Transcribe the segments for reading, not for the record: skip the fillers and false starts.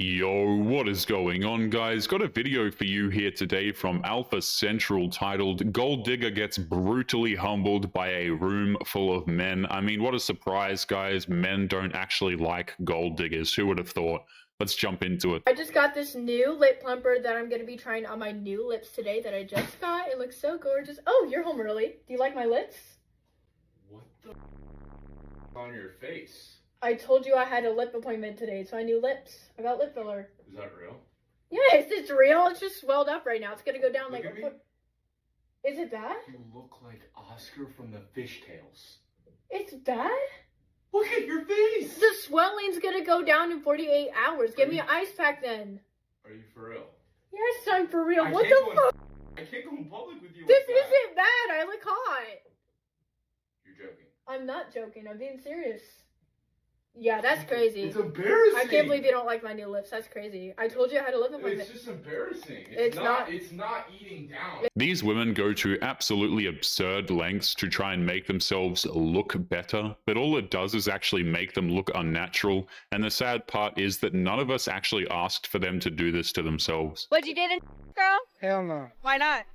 Yo, what is going on, guys? Got a video for you here today from Alpha Central titled Gold Digger Gets Brutally Humbled by a Room Full of Men. I mean, what a surprise, guys. Men don't actually like gold diggers. Who would have thought? Let's jump into it. I just got this new lip plumper that I'm going to be trying on my new lips today that I just got. It looks so gorgeous. Oh, you're home early. Do you like my lips? What the on your face? I told you I had a lip appointment today, so I need lips. I got lip filler. Is that real? Yes, it's real. It's just swelled up right now. It's gonna go down Look like at me. Is it bad? You look like Oscar from the Fish Tales. It's bad? Look at your face! The swelling's gonna go down in 48 hours. Give me an ice pack then. Are you for real? Yes, I'm for real. I What can't the go fuck? I can't go in public with you This like that. isn't bad. I look hot. You're joking. I'm not joking. I'm being serious. Yeah, that's crazy. It's embarrassing. I can't believe you don't like my new lips. That's crazy. I told you I had a lip appointment. It's just embarrassing. It's not eating down. These women go to absolutely absurd lengths to try and make themselves look better, but all it does is actually make them look unnatural, and the sad part is that none of us actually asked for them to do this to themselves. What you did, girl? Hell no. Why not?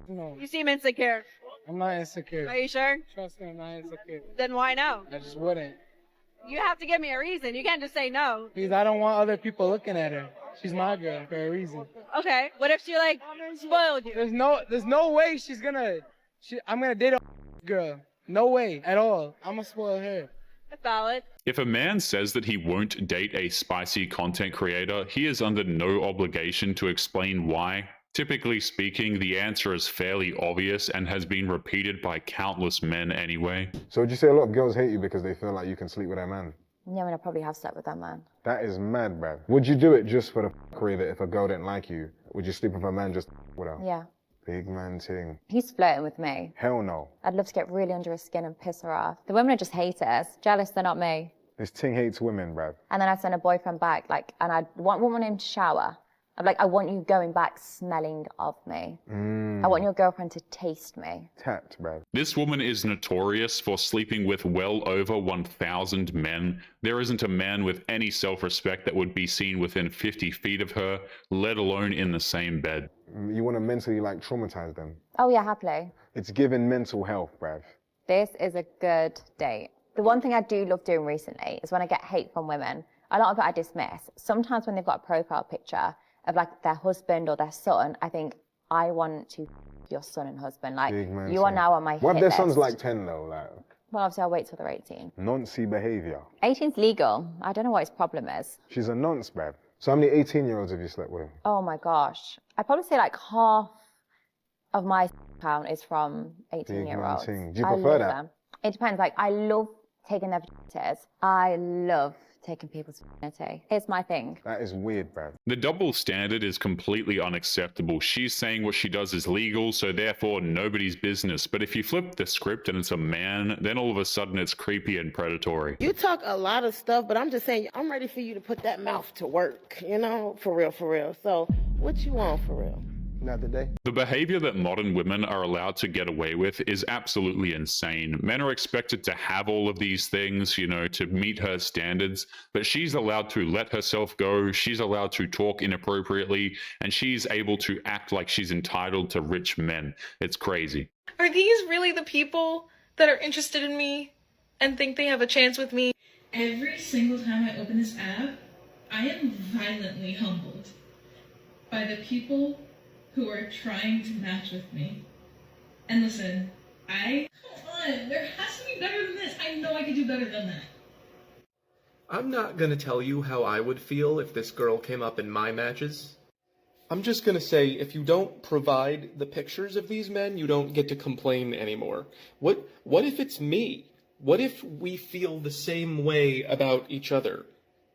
No, You seem insecure. I'm not insecure. Are you sure? Trust me, I'm not insecure. Then why no? I just wouldn't. You have to give me a reason. You can't just say no. Because I don't want other people looking at her. She's my girl for a reason. Okay. What if she like spoiled you? There's no way she's gonna. I'm gonna date a girl. No way at all. I'm gonna spoil her. That's valid. If a man says that he won't date a spicy content creator, he is under no obligation to explain why. Typically speaking, the answer is fairly obvious and has been repeated by countless men anyway. So would you say a lot of girls hate you because they feel like you can sleep with their man? Yeah, I mean, I probably have slept with that man. That is mad, bruv. Would you do it just for the career that if a girl didn't like you, would you sleep with a man just with her? Yeah. Big man ting. He's flirting with me. Hell no. I'd love to get really under his skin and piss her off. The women are just haters. Jealous they're not me. This ting hates women, bruv. And then I'd send a boyfriend back, and I'd want him to shower. I'm like, I want you going back smelling of me. I want your girlfriend to taste me. Tapped, bruv. This woman is notorious for sleeping with well over 1,000 men. There isn't a man with any self-respect that would be seen within 50 feet of her, let alone in the same bed. You want to mentally traumatize them. Oh yeah, happily. It's giving mental health, bruv. This is a good date. The one thing I do love doing recently is when I get hate from women. A lot of it I dismiss. Sometimes when they've got a profile picture of their husband or their son, I think, I want to your son and husband. Big man you are ting. now on my What if hit their list. son's like 10 though? Well, obviously I'll wait till they're 18. Noncy behavior. 18's legal. I don't know what his problem is. She's a nonce, bruv. So how many 18-year-olds have you slept with? Oh my gosh. I'd probably say half of my count is from 18-year-olds. Big man ting. Do you prefer that? Them. It depends. I love taking their virginities. I love taking people's virginity. It's my thing. That is weird, bruv. The double standard is completely unacceptable. She's saying what she does is legal, so therefore nobody's business. But if you flip the script and it's a man, then all of a sudden it's creepy and predatory. You talk a lot of stuff, but I'm just saying, I'm ready for you to put that mouth to work, for real, for real. So what you want for real? Not today. The behavior that modern women are allowed to get away with is absolutely insane. Men are expected to have all of these things, to meet her standards, but she's allowed to let herself go, she's allowed to talk inappropriately, and she's able to act like she's entitled to rich men. It's crazy. Are these really the people that are interested in me and think they have a chance with me? Every single time I open this app, I am violently humbled by the people who are trying to match with me. And listen, come on, there has to be better than this. I know I could do better than that. I'm not gonna tell you how I would feel if this girl came up in my matches. I'm just gonna say, if you don't provide the pictures of these men, you don't get to complain anymore. What if it's me? What if we feel the same way about each other?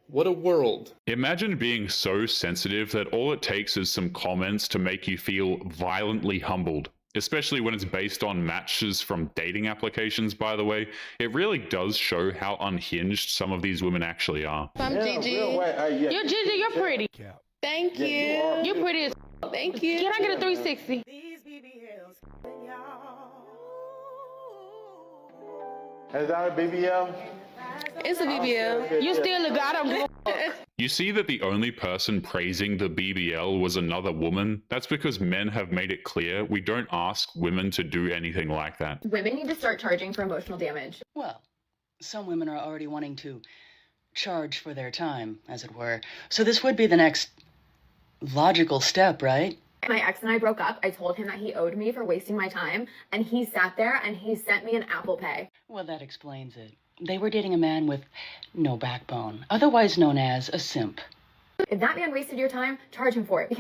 What a world. Imagine being so sensitive that all it takes is some comments to make you feel violently humbled. Especially when it's based on matches from dating applications, by the way. It really does show how unhinged some of these women actually are. I'm Gigi. You're Gigi, you're pretty. Thank you. You're pretty as Thank you. Can I get a 360? Is that a BBL? It's a BBL. You still a guy. I don't give a You see that the only person praising the BBL was another woman? That's because men have made it clear we don't ask women to do anything like that. Women need to start charging for emotional damage. Well, some women are already wanting to charge for their time, as it were. So this would be the next logical step, right? My ex and I broke up. I told him that he owed me for wasting my time, and he sat there and he sent me an Apple Pay. Well, that explains it. They were dating a man with no backbone, otherwise known as a simp. If that man wasted your time, charge him for it.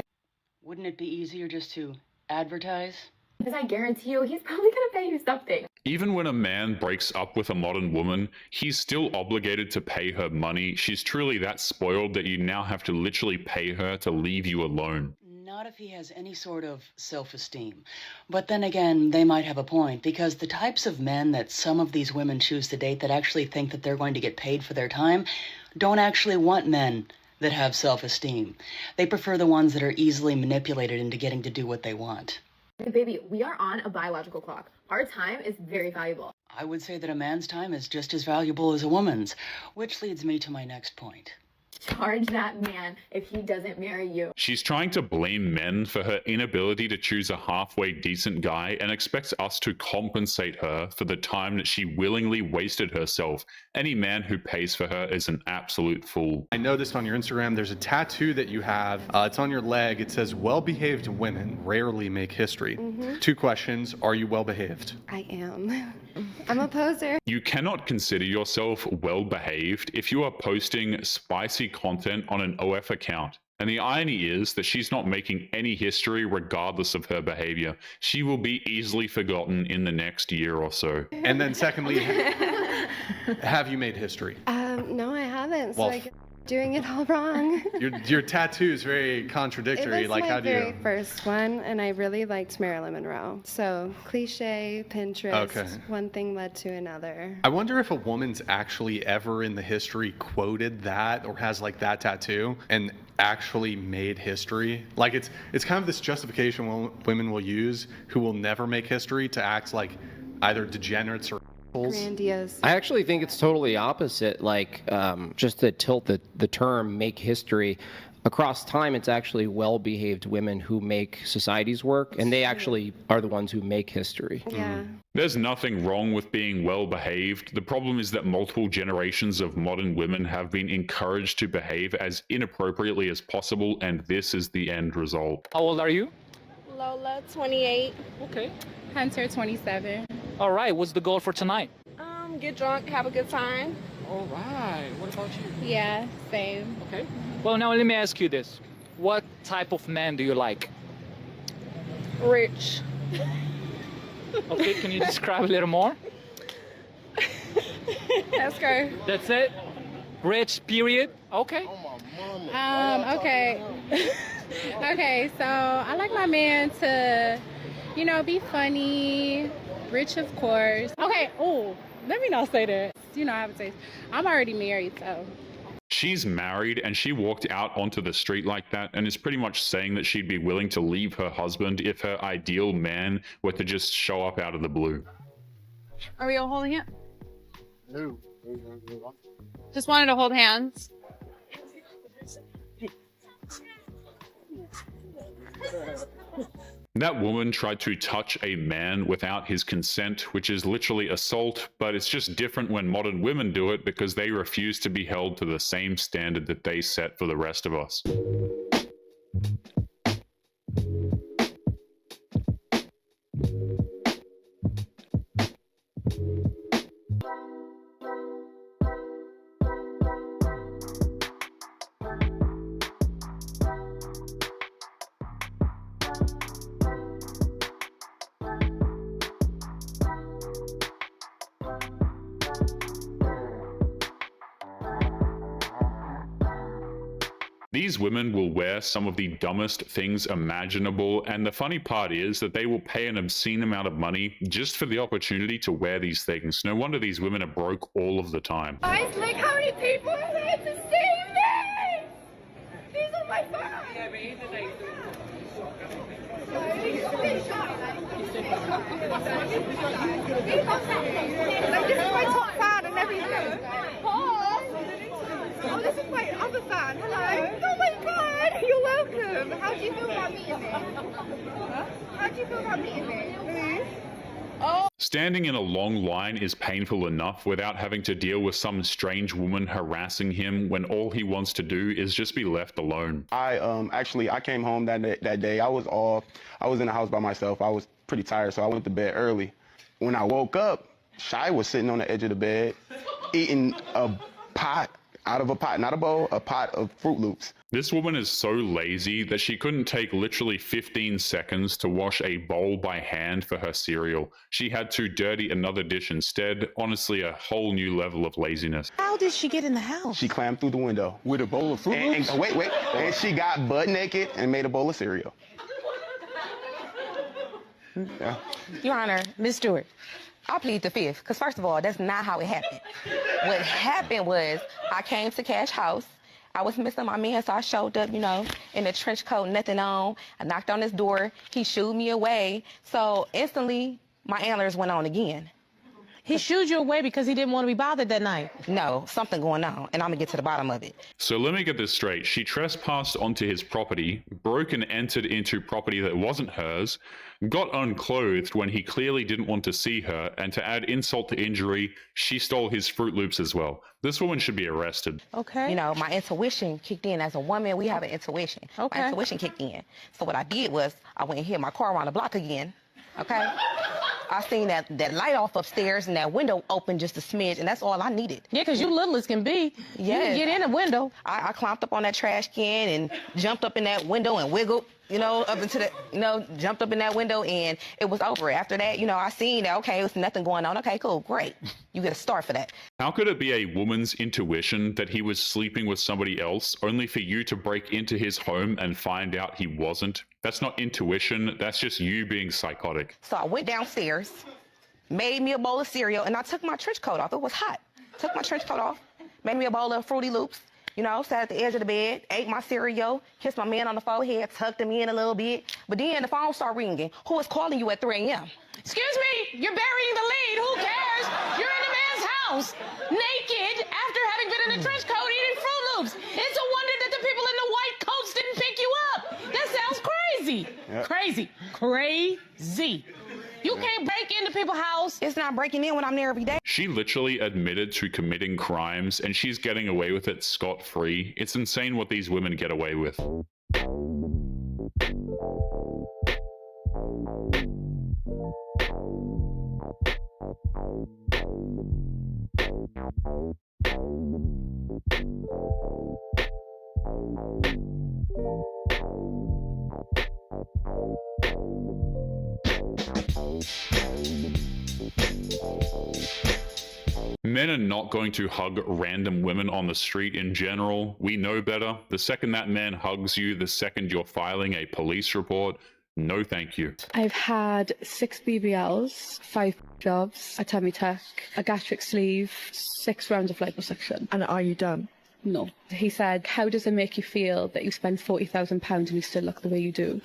Wouldn't it be easier just to advertise? Because I guarantee you, he's probably going to pay you something. Even when a man breaks up with a modern woman, he's still obligated to pay her money. She's truly that spoiled that you now have to literally pay her to leave you alone. Not if he has any sort of self-esteem. But then again, they might have a point, because the types of men that some of these women choose to date that actually think that they're going to get paid for their time don't actually want men that have self-esteem. They prefer the ones that are easily manipulated into getting to do what they want. Hey, baby, we are on a biological clock. Our time is very valuable. I would say that a man's time is just as valuable as a woman's, which leads me to my next point. Charge that man if he doesn't marry you. She's trying to blame men for her inability to choose a halfway decent guy and expects us to compensate her for the time that she willingly wasted herself. Any man who pays for her is an absolute fool. I noticed on your Instagram there's a tattoo that you have. It's on your leg. It says, well-behaved women rarely make history. Two questions. Are you well-behaved? I am. I'm a poser. You cannot consider yourself well-behaved if you are posting spicy content on an OF account. And the irony is that she's not making any history regardless of her behavior. She will be easily forgotten in the next year or so. And then secondly, have you made history? No, I haven't. Well, So I'm doing it all wrong. Your tattoo is very contradictory. It was like, my how do very you? first one, and I really liked Marilyn Monroe. So cliche, Pinterest, Okay. one thing led to another. I wonder if a woman's actually ever in the history quoted that or has like that tattoo and actually made history. Like it's kind of this justification women will use who will never make history to act like either degenerates or Grandiose. I actually think it's totally opposite. Like, just to tilt the term make history, across time, it's actually well-behaved women who make societies work, and they actually are the ones who make history. Yeah. There's nothing wrong with being well-behaved. The problem is that multiple generations of modern women have been encouraged to behave as inappropriately as possible, and this is the end result. How old are you? Lola, 28. Okay. Hunter, 27. All right, what's the goal for tonight? Get drunk, have a good time. All right, what about you? Yeah, same. Okay. Well, now let me ask you this. What type of man do you like? Rich. Okay, can you describe a little more? Let's go. That's it? Rich, period? Okay. Okay. Okay, so I like my man to, be funny, rich, of course. Okay, let me not say that. I have a taste. I'm already married, so. She's married and she walked out onto the street like that and is pretty much saying that she'd be willing to leave her husband if her ideal man were to just show up out of the blue. Are we all holding it? No. Just wanted to hold hands. That woman tried to touch a man without his consent, which is literally assault, but it's just different when modern women do it because they refuse to be held to the same standard that they set for the rest of us. These women will wear some of the dumbest things imaginable, and the funny part is that they will pay an obscene amount of money just for the opportunity to wear these things. No wonder these women are broke all of the time. Guys, look how many people are here to see me! These are my fans! Like, this is my top fan and everything. this is my other fan. Hello. Oh my god. You're welcome. How do you feel about meeting me? Huh? How do you feel about meeting me? Please. Oh. Standing in a long line is painful enough without having to deal with some strange woman harassing him when all he wants to do is just be left alone. I came home that day. I was off. I was in the house by myself. I was pretty tired, so I went to bed early. When I woke up, Shy was sitting on the edge of the bed eating a pot out of a pot, not a bowl, a pot of Fruit Loops. This woman is so lazy that she couldn't take literally 15 seconds to wash a bowl by hand for her cereal. She had to dirty another dish instead. Honestly, a whole new level of laziness. How did she get in the house? She climbed through the window with a bowl of Fruit Loops. And she got butt naked and made a bowl of cereal. Yeah. Your Honor, Ms. Stewart, I plead the fifth, because first of all, that's not how it happened. What happened was I came to Cash House. I was missing my man, so I showed up, you know, in a trench coat, nothing on. I knocked on his door. He shooed me away. So instantly, my antlers went on again. He shooed you away because he didn't want to be bothered that night? No, something going on, and I'm going to get to the bottom of it. So let me get this straight. She trespassed onto his property, broke and entered into property that wasn't hers, got unclothed when he clearly didn't want to see her, and to add insult to injury, she stole his Fruit Loops as well. This woman should be arrested. Okay. You know, my intuition kicked in. As a woman, we have an intuition. Okay. My intuition kicked in. So what I did was I went and hit my car around the block again. Okay? I seen that light off upstairs and that window open just a smidge, and that's all I needed. Yeah, because you little as can be. Yeah. You can get in a window. I climbed up on that trash can and jumped up in that window and wiggled, you know, up into the, you know, jumped up in that window, and it was over. After that, you know, I seen that, okay, there's nothing going on. Okay, cool, great. You get a star for that. How could it be a woman's intuition that he was sleeping with somebody else only for you to break into his home and find out he wasn't? That's not intuition, that's just you being psychotic. So I went downstairs, made me a bowl of cereal, and I took my trench coat off. It was hot. Took my trench coat off, made me a bowl of Fruity Loops, you know, sat at the edge of the bed, ate my cereal, kissed my man on the forehead, tucked him in a little bit. But then the phone started ringing. Who is calling you at 3 a.m.? Excuse me, you're burying the lead. Who cares? You're in a man's house, naked, after having been in a trench coat eating Fruit Loops. It's a wonder that the people in the white coats didn't pick you up. That sounds crazy. Yep. Crazy. You can't break into people's house. It's not breaking in when I'm there every day. She literally admitted to committing crimes and she's getting away with it scot-free. It's insane what these women get away with. Men are not going to hug random women on the street in general. We know better. The second that man hugs you, the second you're filing a police report, no thank you. I've had 6 BBLs, 5 jobs, a tummy tuck, a gastric sleeve, 6 rounds of liposuction. And are you done? No. He said, how does it make you feel that you spend £40,000 and you still look the way you do?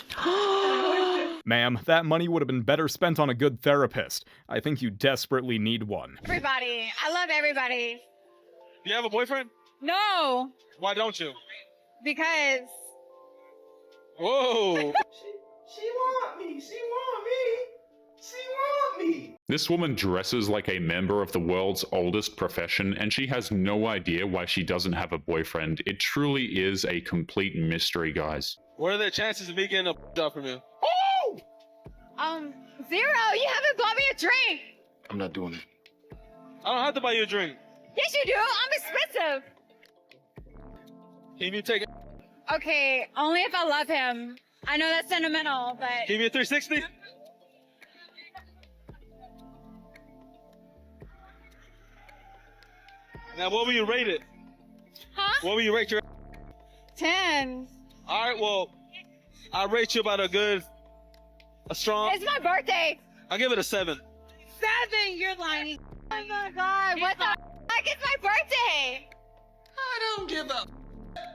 Ma'am, that money would have been better spent on a good therapist. I think you desperately need one. Everybody. I love everybody. Do you have a boyfriend? No. Why don't you? Because. Whoa. She want me. She want me. She want me. This woman dresses like a member of the world's oldest profession, and she has no idea why she doesn't have a boyfriend. It truly is a complete mystery, guys. What are the chances of me getting a job from you? 0. You haven't bought me a drink. I'm not doing it. I don't have to buy you a drink. Yes, you do. I'm expensive. Can you take it? Okay, only if I love him. I know that's sentimental, but. Give me a 360. Now, what will you rate it? Huh? What will you rate your? 10. All right, well, I rate you about a strong. It's my birthday. I'll give it a 7. 7? You're lying. Oh my god, what the heck? It's my birthday. I don't give a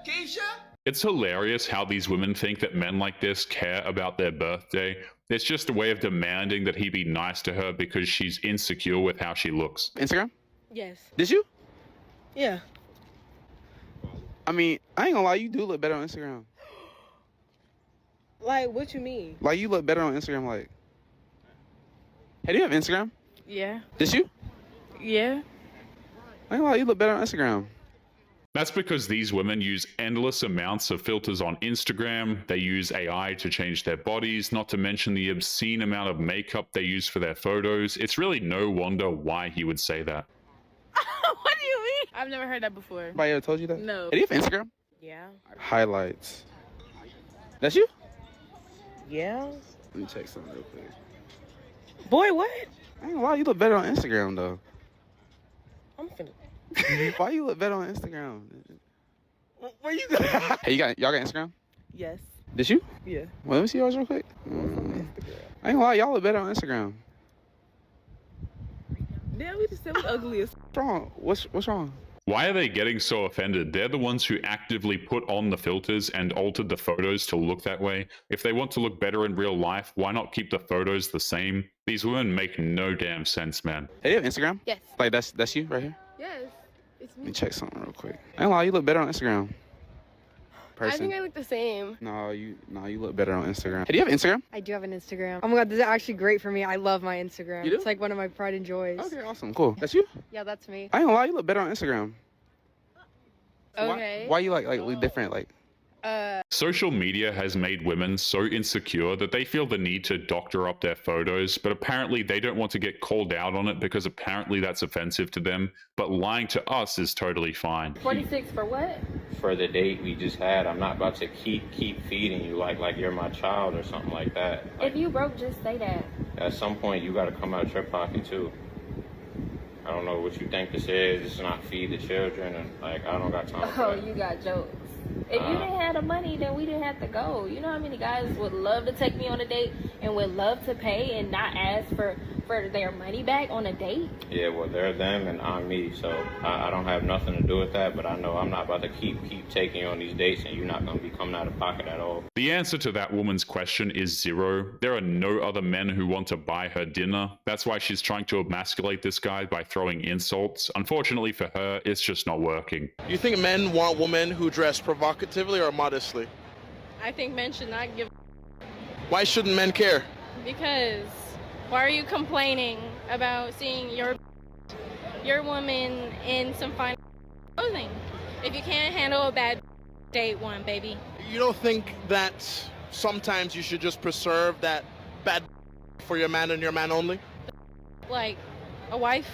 Keisha. It's hilarious how these women think that men like this care about their birthday. It's just a way of demanding that he be nice to her because she's insecure with how she looks. Instagram? Yes. Did you? Yeah. I mean, I ain't gonna lie, you do look better on Instagram. Like, what you mean? Like, you look better on Instagram, like. Hey, do you have Instagram? Yeah. This you? Yeah. I ain't gonna lie, you look better on Instagram. That's because these women use endless amounts of filters on Instagram. They use AI to change their bodies, not to mention the obscene amount of makeup they use for their photos. It's really no wonder why he would say that. What do you mean? I've never heard that before. Anybody ever told you that? No. Hey, do you have Instagram? Yeah. Highlights. That's you? Yeah. Let me check something real quick. Boy, what? I ain't gonna lie, you look better on Instagram, though. I'm finna. Why you look better on Instagram? Where you Hey, y'all got Instagram? Yes. This you? Yeah. Well, let me see yours real quick. I ain't gonna lie, y'all look better on Instagram. Damn, we just said we ugly as. What's wrong? What's wrong? Why are they getting so offended? They're the ones who actively put on the filters and altered the photos to look that way. If they want to look better in real life, why not keep the photos the same? These women make no damn sense, man. Hey, you have Instagram? Yes. Like, that's you right here? Yes. It's Let me. me check something real quick. I ain't gonna lie, you look better on Instagram. I think I look the same. No, you look better on Instagram. Hey, do you have Instagram? I do have an Instagram. Oh my god, this is actually great for me. I love my Instagram. You do? It's like one of my pride and joys. Okay, awesome, cool. That's you? Yeah, that's me. I ain't gonna lie, you look better on Instagram. Okay. Why you like different, like? Social media has made women so insecure that they feel the need to doctor up their photos, but apparently they don't want to get called out on it because apparently that's offensive to them. But lying to us is totally fine. 46 for what? For the date we just had, I'm not about to keep feeding you like you're my child or something like that. If you broke, just say that. At some point, you got to come out your pocket too. I don't know what you think this is. This is not feed the children, and like I don't got time for Oh, that. you got jokes. If you didn't have the money, then we didn't have to go. You know how many guys would love to take me on a date and would love to pay and not ask for their money back on a date? Yeah, well, they're them and I'm me, so I don't have nothing to do with that. But I know I'm not about to keep taking you on these dates, and you're not going to be coming out of pocket at all. The answer to that woman's question is zero. There are no other men who want to buy her dinner. That's why she's trying to emasculate this guy by throwing insults. Unfortunately for her, it's just not working. You think men want women who dress provocatively or modestly? I think men should not give. Why shouldn't men care? Because why are you complaining about seeing your woman in some fine clothing? If you can't handle a bad date one, baby. You don't think that sometimes you should just preserve that bad for your man and your man only? Like a wife?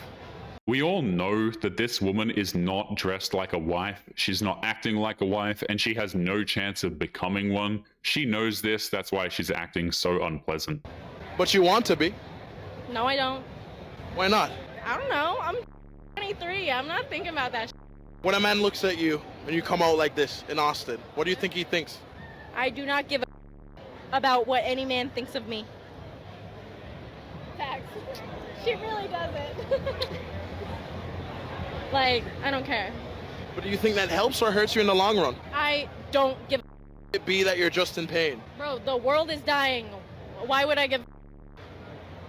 We all know that this woman is not dressed like a wife, she's not acting like a wife, and she has no chance of becoming one. She knows this, that's why she's acting so unpleasant. But you want to be. No, I don't. Why not? I don't know. I'm 23. I'm not thinking about that. When a man looks at you and you come out like this in Austin, what do you think he thinks? I do not give a about what any man thinks of me. Facts. She really doesn't. Like, I don't care. But do you think that helps or hurts you in the long run? I don't give a It be that you're just in pain. Bro, the world is dying. Why would I give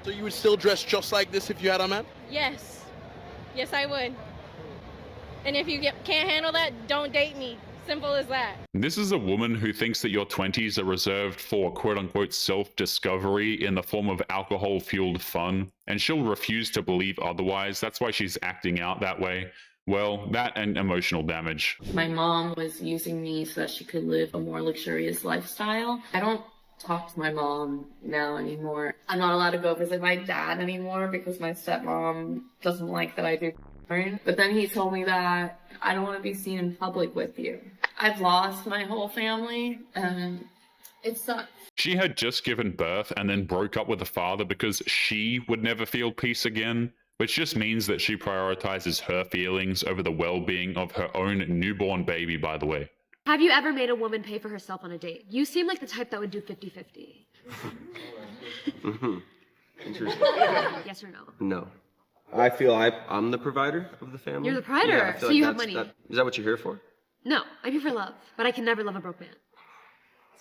So you would still dress just like this if you had a man? Yes. Yes, I would. And if you can't handle that, don't date me. Simple as that. This is a woman who thinks that your 20s are reserved for quote-unquote self-discovery in the form of alcohol-fueled fun, and she'll refuse to believe otherwise. That's why she's acting out that way. Well, that and emotional damage. My mom was using me so that she could live a more luxurious lifestyle. I don't talk to my mom now anymore. I'm not allowed to go visit my dad anymore because my stepmom doesn't like that I do. But then he told me that I don't want to be seen in public with you. I've lost my whole family and it sucks. She had just given birth and then broke up with the father because she would never feel peace again, which just means that she prioritizes her feelings over the well-being of her own newborn baby, by the way. Have you ever made a woman pay for herself on a date? You seem like the type that would do 50-50. Interesting. Yes or no? No. I feel I'm the provider of the family. You're the provider, Yeah, I feel so like you have that's- money. Is that what you're here for? No, I'm here for love, but I can never love a broke man.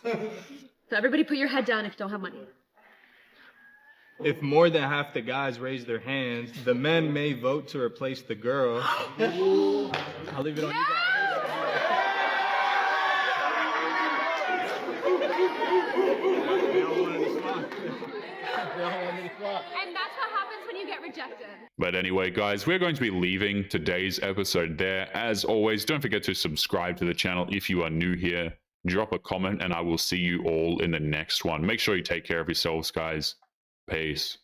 So everybody put your head down if you don't have money. If more than half the guys raise their hands, the men may vote to replace the girl. I'll leave it on you guys. And that's what happens when you get rejected. But anyway, guys, we're going to be leaving today's episode there. As always, don't forget to subscribe to the channel if you are new here. Drop a comment, and I will see you all in the next one. Make sure you take care of yourselves, guys. Peace.